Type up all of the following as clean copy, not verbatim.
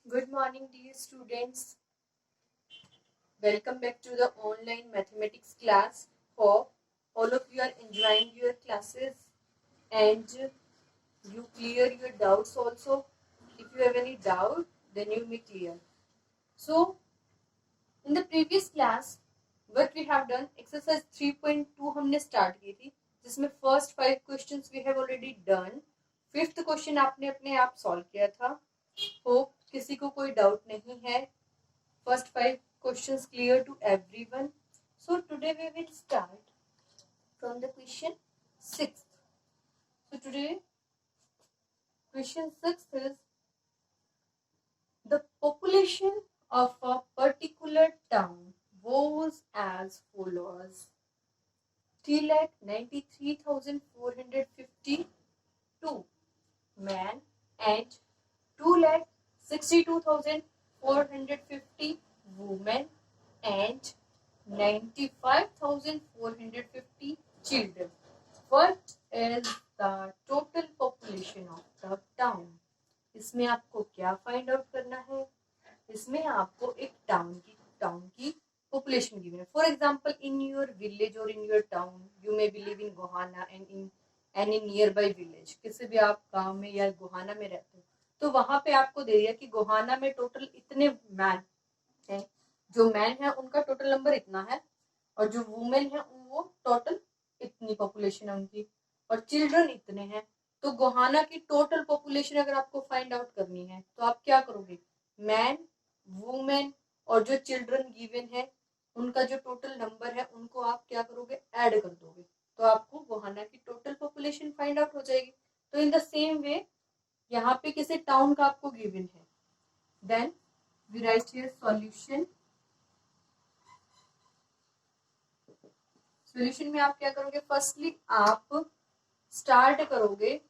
Good morning, dear students. Welcome back to the online mathematics class. Hope all of you are enjoying your classes and you clear your doubts also. If you have any doubt, then you may clear. So, in the previous class, what we have done, exercise 3.2 हमने start की थी, जिसमें first 5 questions we have already done. 5th question आपने अपने आप solve किया था. Hope किसी को कोई doubt नहीं है. First 5 questions clear to everyone. So today we will start from the question 6th. So today question 6 is the population of a particular town was as follows: 3,93,452 men and 2,62,450 women and 95,450 children. What is the total population of the town? इसमें आपको क्या find out करना है? इसमें आपको एक town की population given है. For example, in your village or in your town, you may live in Gohana and in any nearby village. किसी भी आप गांव में या गोहाना में रहते हो, तो वहां पे आपको दे दिया कि गोहाना में टोटल इतने मैन हैं. जो मैन है उनका टोटल नंबर इतना है और जो वुमेन है वो टोटल इतनी पॉपुलेशन है उनकी, और चिल्ड्रन इतने हैं. तो गोहाना की टोटल पॉपुलेशन अगर आपको फाइंड आउट करनी है तो आप क्या करोगे? मैन, वुमेन और जो चिल्ड्रन गिवन है उनका जो टोटल नंबर है उनको आप क्या करोगे? ऐड कर दोगे, तो आपको गोहाना की टोटल पॉपुलेशन फाइंड आउट हो जाएगी. तो इन द सेम वे यहाँ पे किसी टाउन का आपको गिवन है. Then we write here solution. Solution में आप क्या करोगे? फर्स्टली आप स्टार्ट करोगे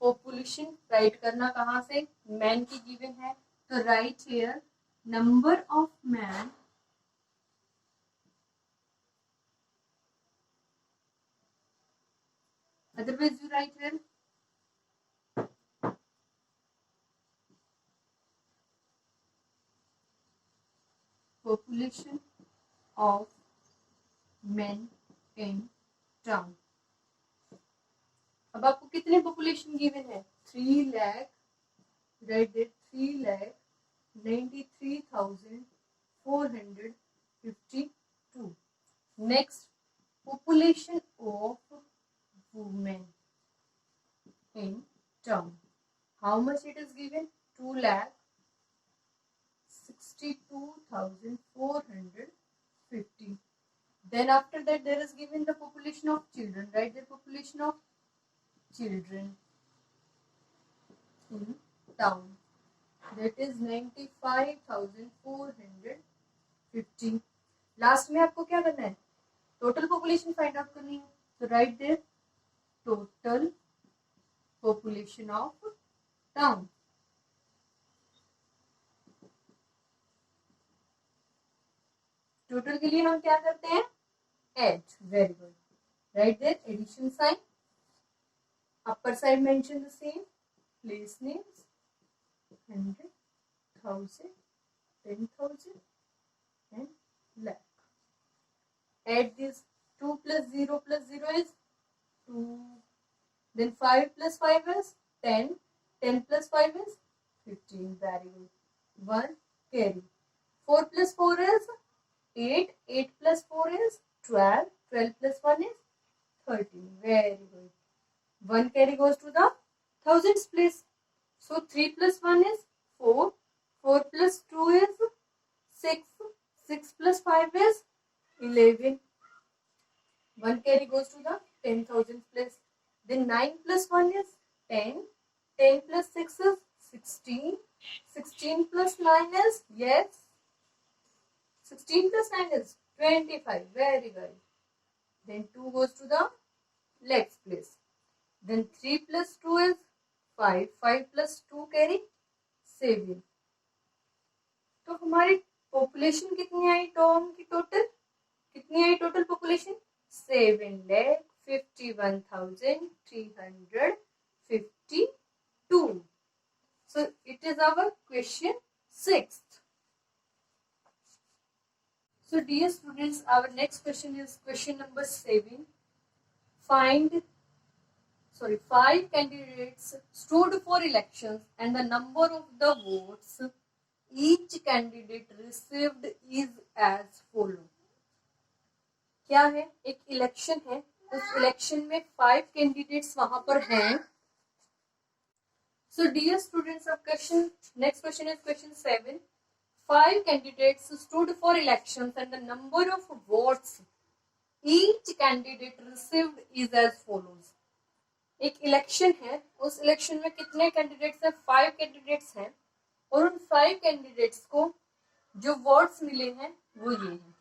पॉपुलेशन राइट करना. कहाँ से? मैन की गिवन है, तो right here number of man otherwise you write here population of men in town. अब आपको कितने पॉपुलेशन गिवन है? 3,93,452. Next, population of women in town. How much it is given? 2,62,450. Then after that there is given the population of children. Write the population of children in town. That is 95,450. Last में आपको क्या करना है? Total population find out करनी है. तो write there total population of town. Total के लिए हम क्या करते हैं? Add. Very good. Write there addition sign. Upper side mention the same place names 100,000, 10,000 and lakh. Add this. 2 plus 0 plus 0 is 2. Then 5 plus 5 is 10. 10 plus 5 is 15. Very good. 1 carry. 4 plus 4 is 8. 8 plus 4 is 12. 12 plus 1 is 13. Very good. 1 carry goes to the thousands place. So 3 plus 1 is 4. 4 plus 2 is 6. 6 plus 5 is 11. 1 carry goes to the 10,000 place. Then 9 plus 1 is 10. 10 plus 6 is 16. 16 plus 9 is, yes, 16 plus 9 is 25. Very good. Then 2 goes to the legs place. Then 3 plus 2 is 5. 5 plus 2 carry 7. तो हमारी population कितनी आई town की? Total कितनी आई total population? 7,51,352. So it is our question sixth. So dear students, our next question is question number 7. Find 5 candidates stood for elections and the number of the votes each candidate received is as follow. क्या है? एक election है, उस election में 5 candidates वहां पर हैं. So dear students, of question, next question is question 7. 5 candidates stood for elections and the number of votes each candidate received is as follows. एक इलेक्शन है, उस इलेक्शन में कितने कैंडिडेट्स हैं? 5 कैंडिडेट्स हैं और उन 5 कैंडिडेट्स को जो वोट्स मिले हैं वो ये हैं.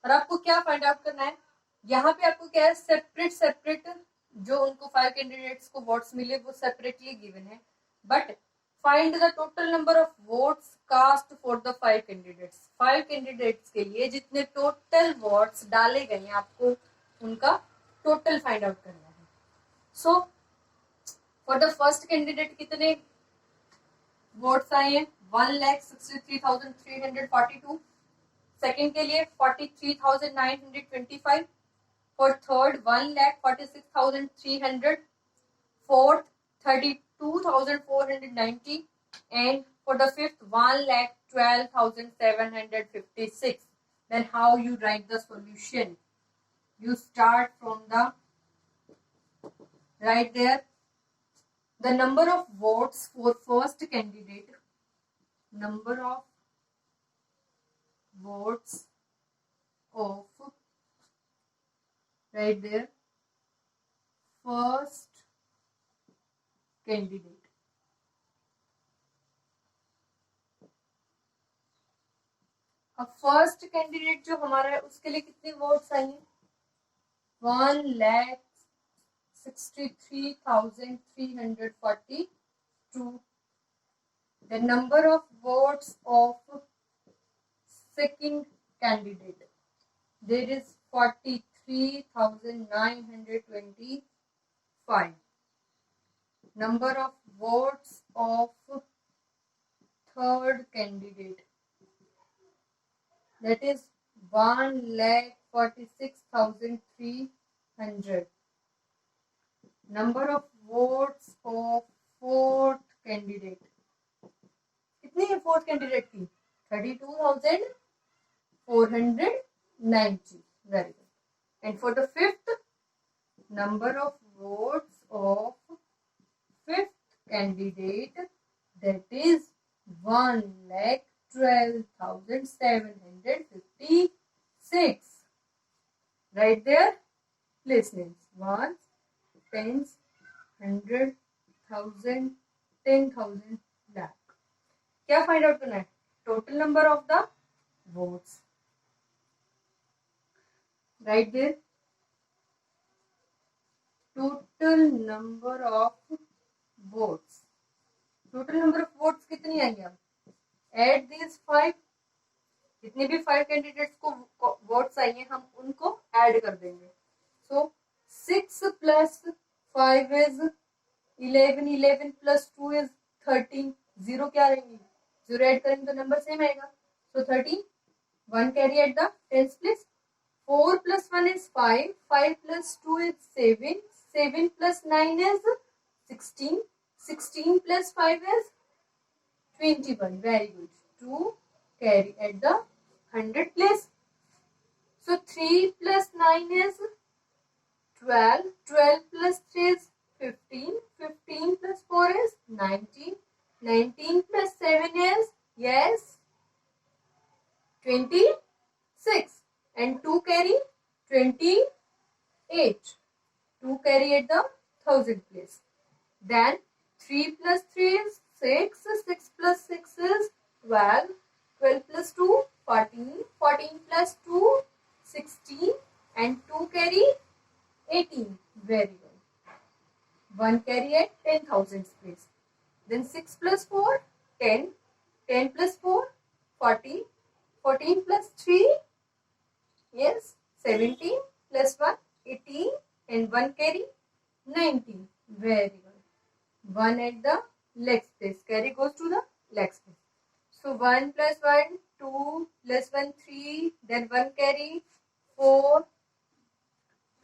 और आपको क्या फाइंड आउट करना है? यहाँ पे आपको क्या है, सेपरेट जो उनको 5 कैंडिडेट्स को वोट्स मिले वो सेपरेटली गिवन है, but find the total number of votes cast for the 5 candidates. 5 candidates के लिए जितने टोटल वोट्स डाले गए हैं आपको उनका टोटल फाइंड आउट करना है. So for the first candidate कितने वोट्स आए हैं? 1,63,342. सेकेंड के लिए 43,925. For third 1,46,300. Fourth 32,490. and for the fifth 1,12,756. Then how you write the solution? You start from the right there. The number of votes for first candidate, number of votes of right there first candidate. अब first candidate जो हमारा है उसके लिए कितने votes आएंगे? 1,63,342. The number of votes of second candidate, there is 43,925. Number of votes of third candidate, that is 1,46,300. Number of votes of fourth candidate, कितनी है फोर्थ कैंडिडेट की? 32,490. Very good. And for the fifth, number of votes of fifth candidate, that is 1,12,756. Right there, place names. 1, 10, 100, 1000, 10,000, lakh. क्या find out करना है? Total number of the votes. Write there, total number of votes. Total number of votes कितनी आएंगे? अब add this 5, जितने भी 5 candidates को votes आएंगे हम उनको ऐड कर देंगे. सो 6 प्लस 5 इज 11, 11 प्लस 2 इज 13. 0 क्या रहेंगी? 0 ऐड करेंगे तो नंबर सेम आएगा. सो 13. 1 carry at the tens place. 4 plus 1 is 5. 5 plus 2 is 7. 7 plus 9 is 16. 16 plus 5 is 21. Very good. 2 carry at the 100 place. So 3 plus 9 is 12. 12 plus 3 is 15. 15 plus 4 is 19. 19 plus 7 is, yes, 26. And 2 carry 28. 2 carry at the 1000 place. Then 3 plus 3 is 6. 6 plus 6 is 12. 12 plus 2, 14. 14 plus 2, 16. And 2 carry 18. Very well. 1 carry at 10,000 place. Then 6 plus 4, 10. 10 plus 4, 14. 14 plus 3, yes, 17 plus 1, 18, and 1 carry 19. Very good. 1 at the legs place. Carry goes to the legs place. So 1 plus 1, 2 plus 1, 3, then 1 carry, 4.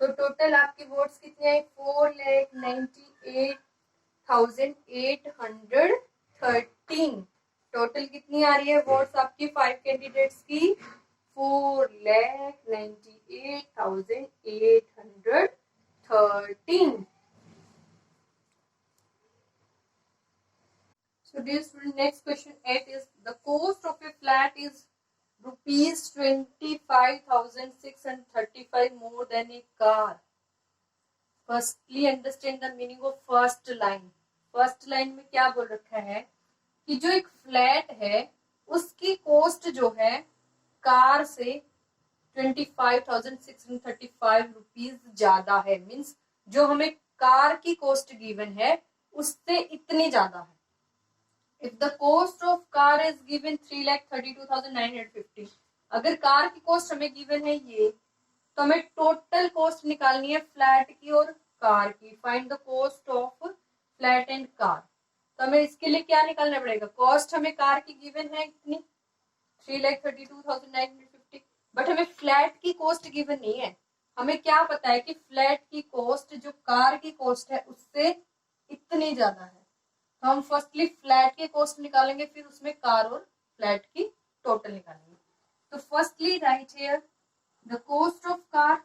तो total आपके votes कितने आए? 4,98,813. Total कितनी आ रही है votes आपकी 5 candidates की? 4,98,813. So dear student, next question 8 is the cost of a flat is rupees 25,635 more than a car. Firstly understand the meaning of first line. First line में क्या बोल रखा है कि जो एक फ्लैट है उसकी कॉस्ट जो है कार से 25,635 रुपीज ज्यादा है. मीन्स जो हमें कार की कॉस्ट गिवन है उससे इतनी ज्यादा है. If the cost of car is given 3,32,950, अगर कार की कॉस्ट हमें गिवन है ये, तो हमें टोटल कॉस्ट निकालनी है फ्लैट की और कार की. Find the cost of flat and car. तो हमें इसके लिए क्या निकालना पड़ेगा? कॉस्ट हमें कार की गिवन है इतनी 3,32,950, बट हमें फ्लैट की कॉस्ट गिवन नहीं है. हमें क्या पता है कि फ्लैट की कॉस्ट जो कार की कॉस्ट है उससे इतनी ज्यादा है. तो हम फर्स्टली फ्लैट की कॉस्ट निकालेंगे, फिर उसमें कार और फ्लैट की टोटल निकालेंगे. तो firstly write here the cost of car.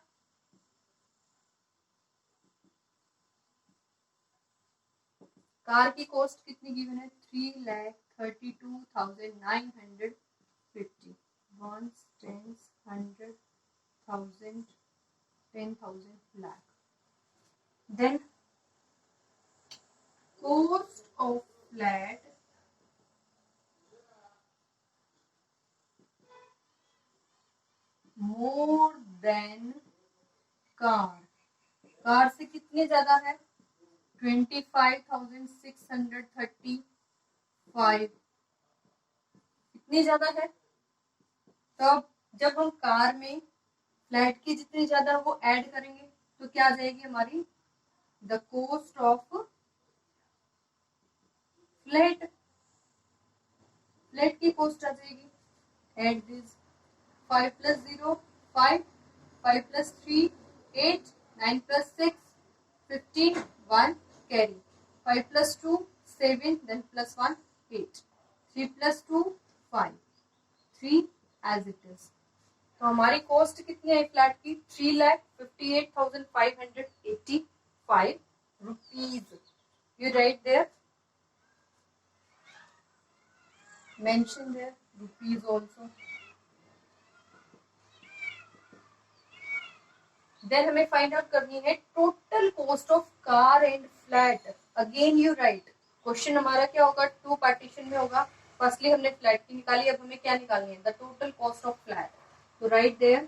Car की कॉस्ट कितनी गिवन है? 3,32,950. Ones, tens, 100,000, 10,000, lakh. Then cost of flat more than car. Car से कितने ज्यादा है? 25,635. इतनी ज्यादा है. तो अब जब हम कार में फ्लैट की जितनी ज्यादा वो ऐड करेंगे तो क्या आ जाएगी हमारी? The cost of flat. Flat की कॉस्ट आ जाएगी. Add this 5 plus 0 5, 5 plus 3 8, 9 plus 6 15, 1 carry, 5 plus 2 7, then plus 1 8, 3 plus 2 5, 3 as it is. तो हमारी कॉस्ट कितनी है फ्लैट की? 3,58,585 rupees. You write there, mention there rupees also. Then हमें फाइंड आउट करनी है total cost of car and flat. Again you write. Question हमारा क्या होगा? 2 पार्टीशन में होगा. फर्स्टली हमने फ्लैट की निकाली, अब हमें क्या निकालनी है? The total cost of flat. तो write there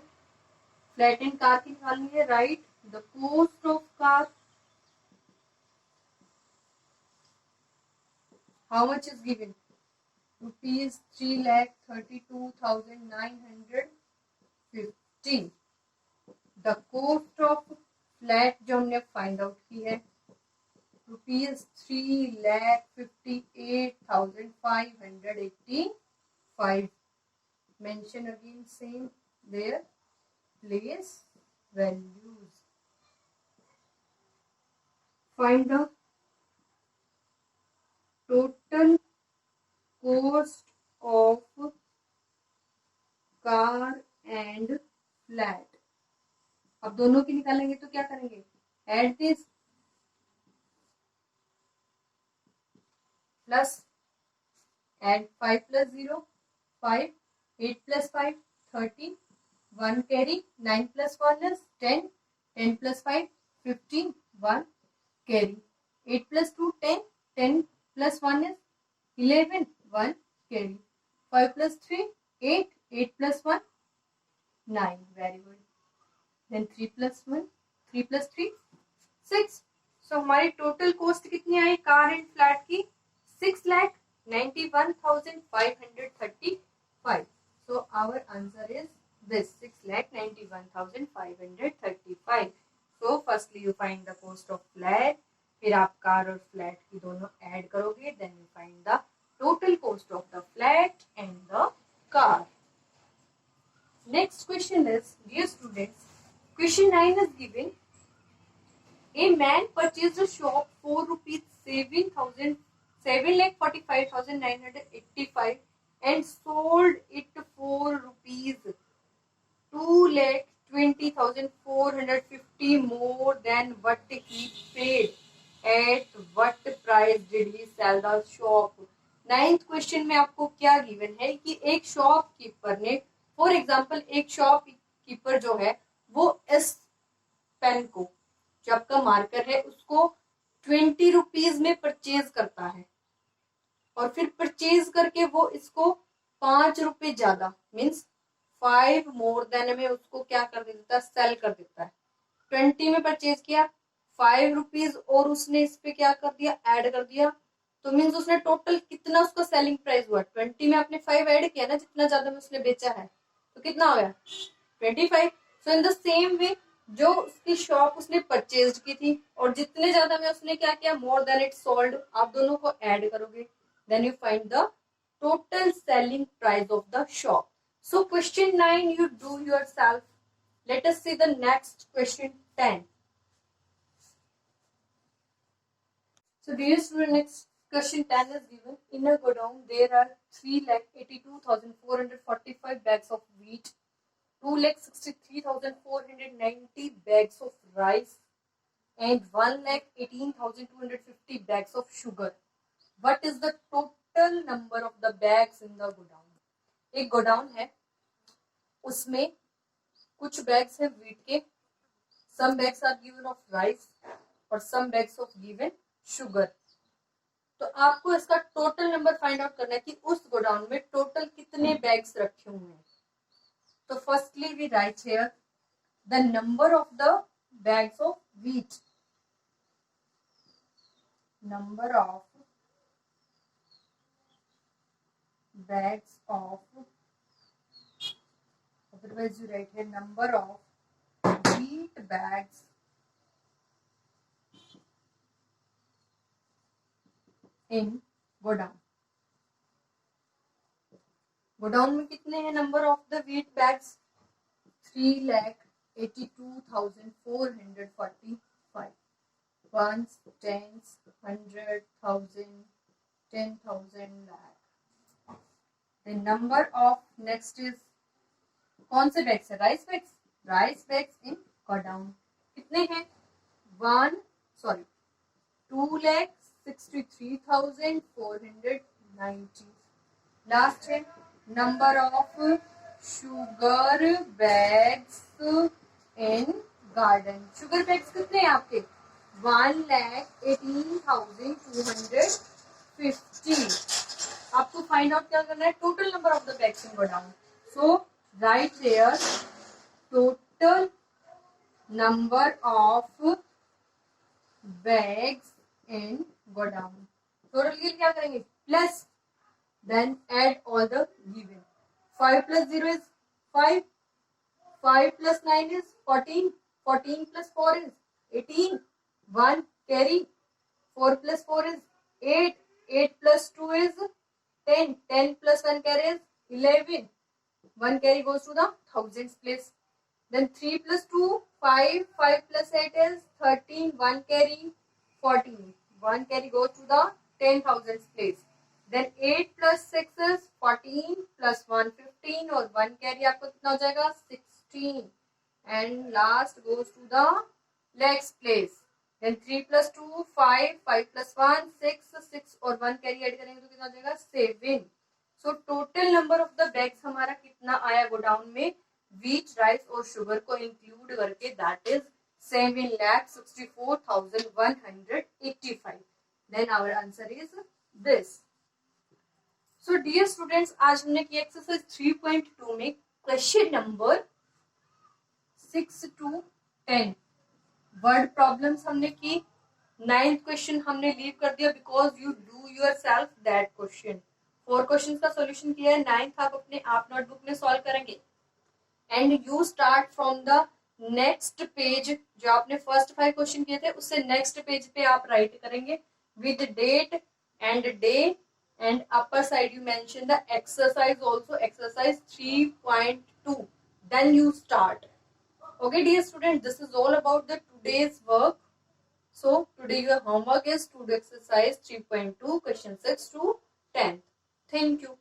flat and car की निकालनी है. Write the cost of car. How much is given? Rupees 3,32,950. The cost of flat जो हमने फाइंड आउट की है rupees 3,58,585. Mention again same their place values. Find the total cost of car and flat. अब दोनों की निकालेंगे तो क्या करेंगे? Add this plus add 5 plus 0 5, 8 plus 5 13, 1 carry, 9 plus 1 is 10, 10 plus 5 15, 1 carry, 8 plus 2 10, 10 plus 1 is 11, 1 carry, 5 plus 3 8, 8 plus 1 9. Very good. Then 3 plus 1, 3 plus 3 6. So हमारी total cost कितनी आई car and flat की? 6,91,535. So our answer is this 6,91,535. So firstly you find the cost of flat, फिर आप car और flat की दोनों add करोगे, then you find the total cost of the flat Question 9 is given. A man purchased a shop for rupees 7,45,985 and sold it for rupees 2,20,450 more than what he paid. At what price did he sell the shop? 9th question में आपको क्या given है कि एक shopkeeper ने, for example एक shopkeeper जो है वो इस पेन को, जो आपका मार्कर है, उसको 20 रुपीज में परचेज करता है और फिर परचेज करके वो इसको 5 रुपए ज्यादा मीन्स 5 मोर देन में उसको क्या कर देता है, सेल कर देता है। 20 में परचेज किया, 5 रुपीज और उसने इस पे क्या कर दिया, ऐड कर दिया, तो मीन्स उसने टोटल कितना उसका सेलिंग प्राइस हुआ, 20 में आपने 5 ऐड किया ना, जितना ज्यादा में उसने बेचा है, तो कितना हो गया 25। सो इन द सेम वे जो उसकी शॉप उसने परचेज की थी और जितने ज्यादा में उसने क्या किया, मोर देन इट सोल्ड, आप दोनों को ऐड करोगे, then you find the total selling price of the shop. So question 9 you do yourself. Let us see the next question 10. So dear student, next question 10 is given. In a godown there are 3,82,445 bags of wheat, 2,63,490 bags of rice and 1,18,250 bags of sugar. What is the total number of the bags in the godown? एक godown है, उसमें कुछ bags है wheat के, some bags are given of rice और some bags of given sugar. तो आपको इसका टोटल नंबर फाइंड आउट करना है कि उस गोडाउन में टोटल कितने बैग्स रखे हुए हैं। तो firstly we write here the number of the bags of wheat, number of bags of, otherwise you write here number of wheat bags in godown. Godown में कितने हैं number of the wheat bags, 3,82,445, ones, tens, 100,000, 10,000 lakh। The number of next is कौन से bags है, rice bags, rice bags in godown कितने हैं, 2,63,490। Last है number of sugar bags in garden, sugar bags कितने हैं आपके, 1,18,250। आपको फाइंड आउट क्या करना है, total number of the bags in godown. So write there total number of bags in godown, total के लिए क्या करेंगे, plus, then add all the given. 5 plus 0 is 5, 5 plus 9 is 14, 14 plus 4 is 18, 1 carry, 4 plus 4 is 8, 8 plus 2 is 10, 10 plus 1 carry is 11, 1 carry goes to the thousands place. Then 3 plus 2, 5, 5 plus 8 is 13, 1 carry 14, 1 carry goes to the 10,000s place. Then 8 plus 6 is 14 plus 1 15 और 1 carry आपको कितना हो जाएगा 16 and last goes to the lakhs place. Then 3 plus 2 5, 5 plus 1 6, 6 और 1 carry add करेंगे तो कितना हो जाएगा 7। So total number of the bags हमारा कितना आया गोडाउन में व्हीट, राइस और शुगर को इंक्लूड करके, that is 7,64,185। Then our answer is this. So dear students, आज हमने किया एक्सरसाइज 3.2 में question number 6 to 10 word problems हमने की। 9th क्वेश्चन हमने लीव कर दिया because you do yourself that question. 4 question का सॉल्यूशन किया है, 9th आप अपने आप नोटबुक में सॉल्व करेंगे and you start from the next page. जो आपने फर्स्ट 5 क्वेश्चन किए थे उससे नेक्स्ट पेज पे आप राइट करेंगे with date and day and upper side you mention the exercise also, exercise 3.2, then you start Okay, dear student, this is all about the today's work. So today your homework is to do exercise 3.2 question 6 to 10. Thank you.